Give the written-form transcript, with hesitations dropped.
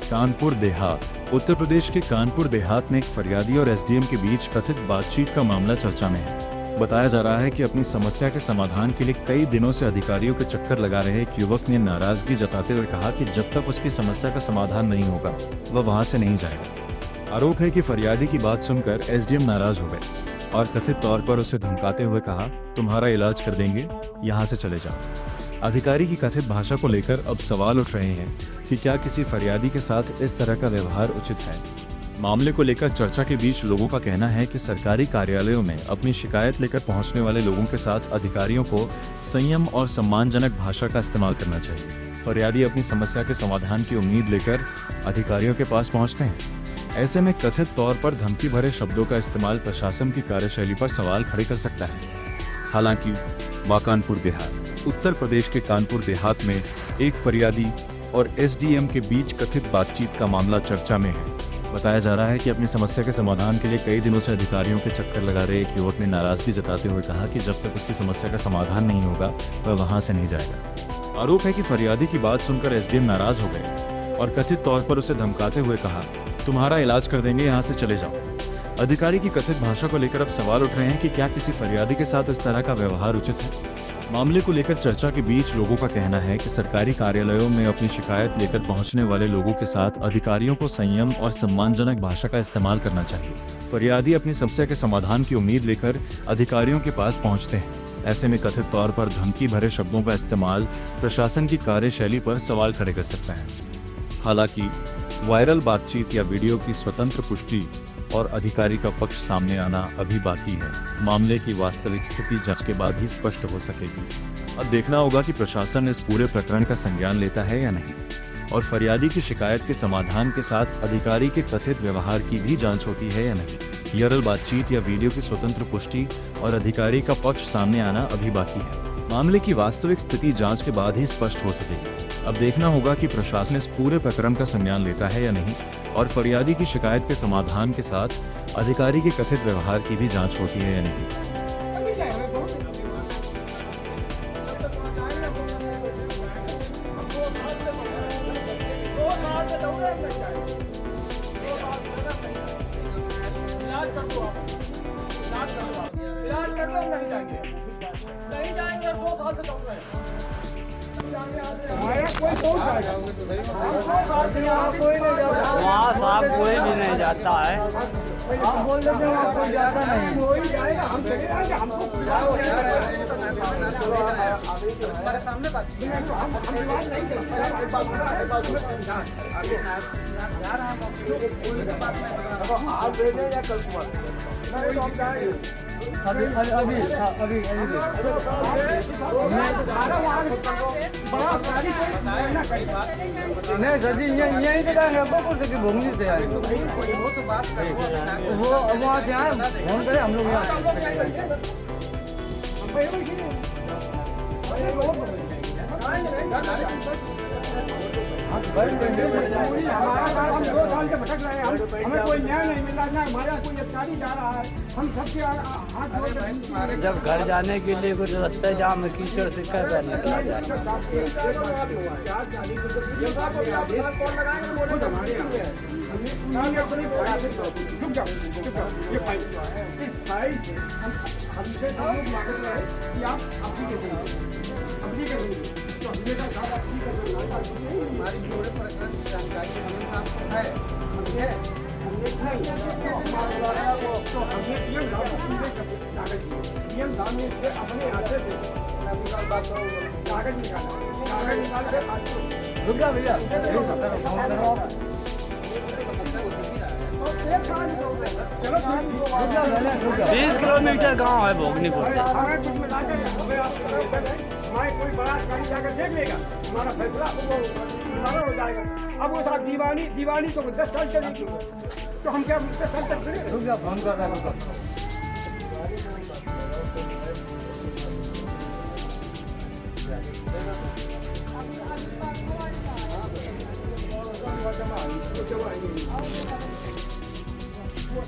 कानपुर देहात। उत्तर प्रदेश के कानपुर देहात में एक फरियादी और एसडीएम के बीच कथित बातचीत का मामला चर्चा में है। बताया जा रहा है कि अपनी समस्या के समाधान के लिए कई दिनों से अधिकारियों के चक्कर लगा रहे एक युवक ने नाराजगी जताते हुए कहा कि जब तक उसकी समस्या का समाधान नहीं होगा वह वहां से नहीं जाएगा। आरोप है कि फरियादी की बात सुनकर एसडीएम नाराज हो गए और कथित तौर पर उसे धमकाते हुए कहा, तुम्हारा इलाज कर देंगे, यहाँ से चले जाओ। अधिकारी की कथित भाषा को लेकर अब सवाल उठ रहे हैं कि क्या किसी फरियादी के साथ इस तरह का व्यवहार उचित है। मामले को लेकर चर्चा के बीच लोगों का कहना है कि सरकारी कार्यालयों में अपनी शिकायत लेकर पहुंचने वाले लोगों के साथ अधिकारियों को संयम और सम्मानजनक भाषा का इस्तेमाल करना चाहिए। फरियादी अपनी समस्या के समाधान की उम्मीद लेकर अधिकारियों के पास पहुंचते हैं। ऐसे में कथित तौर पर धमकी भरे शब्दों का इस्तेमाल प्रशासन की कार्यशैली पर सवाल खड़े कर सकता है। हालांकि कानपुर देहात, उत्तर प्रदेश के कानपुर देहात में एक फरियादी और एसडीएम के बीच कथित बातचीत का मामला चर्चा में है। बताया जा रहा है कि अपनी समस्या के समाधान के लिए कई दिनों से अधिकारियों के चक्कर लगा रहे एक युवक ने नाराजगी जताते हुए कहा कि जब तक उसकी समस्या का समाधान नहीं होगा वह वहां से नहीं जाएगा। आरोप है कि फरियादी की बात सुनकर एसडीएम नाराज हो गए और कथित तौर पर उसे धमकाते हुए कहा, तुम्हारा इलाज कर देंगे, यहाँ से चले जाओ। अधिकारी की कथित भाषा को लेकर अब सवाल उठ रहे हैं कि क्या किसी फरियादी के साथ इस तरह का व्यवहार उचित है। मामले को लेकर चर्चा के बीच लोगों का कहना है कि सरकारी कार्यालयों में अपनी शिकायत लेकर पहुंचने वाले लोगों के साथ अधिकारियों को संयम और सम्मानजनक भाषा का इस्तेमाल करना चाहिए। फरियादी अपनी समस्या के समाधान की उम्मीद लेकर अधिकारियों के पास पहुंचते हैं। ऐसे में कथित तौर पर धमकी भरे शब्दों का इस्तेमाल प्रशासन की कार्यशैली पर सवाल खड़े कर सकता है। हालांकि वायरल बातचीत या वीडियो की स्वतंत्र पुष्टि और अधिकारी का पक्ष सामने आना अभी बाकी है। मामले की वास्तविक स्थिति जांच के बाद ही स्पष्ट हो सकेगी। अब देखना होगा कि प्रशासन इस पूरे प्रकरण का संज्ञान लेता है या नहीं, और फरियादी की शिकायत के समाधान के साथ अधिकारी के कथित व्यवहार की भी जांच होती है या नहीं। वायरल बातचीत या वीडियो की स्वतंत्र पुष्टि और अधिकारी का पक्ष सामने आना अभी बाकी है। मामले की वास्तविक स्थिति जांच के बाद ही स्पष्ट हो सकेगी। अब देखना होगा कि प्रशासन इस पूरे प्रकरण का संज्ञान लेता है या नहीं, और फरियादी की शिकायत के समाधान के साथ अधिकारी के कथित व्यवहार की भी जांच होती है या नहीं। नहीं जाएंगे, 2 साल से डॉक्टर हैं। वहाँ साहब कोई भी नहीं जाता है। आप बोल रहे हैं वहाँ कोई जाता नहीं, कोई जाएगा, हम चले जाएंगे, हमको हमारे सामने बात आप भेजे या कल कुमार अभी नहीं सर जी, यहीं पे जाएंगे, अब्बापुर से घूमने से आए वो वहाँ से आए, फोन करें हम लोग हम 2 साल से भटक रहे हैं, हमें कोई न्याय नहीं मिल रहा, ना हमारा कोई अधिकारी जा रहा है, हम सबके हाथ। जब घर जाने के लिए कुछ रास्ते जाम में कीचड़ से कर निकला जाए। हमसे मांग रहे हैं कि आप हमारी पूरे प्रकरण की जानकारी है, तो हमने पीएम साहब ने इससे अपने हाथे से कागज निकाल के रुक जा भैया, 20 किलोमीटर गांव है भोगनीपुर से। हमें कुछ मिला के हमारे कोई बड़ा अधिकारी जाकर देख लेगा, हमारा फैसला वो हो जाएगा। अब वो साहब दीवानी तो 10 साल चलेगी, तो हम क्या 10 साल तक चलेंगे? रुक जा, फोन कर रहा हूँ।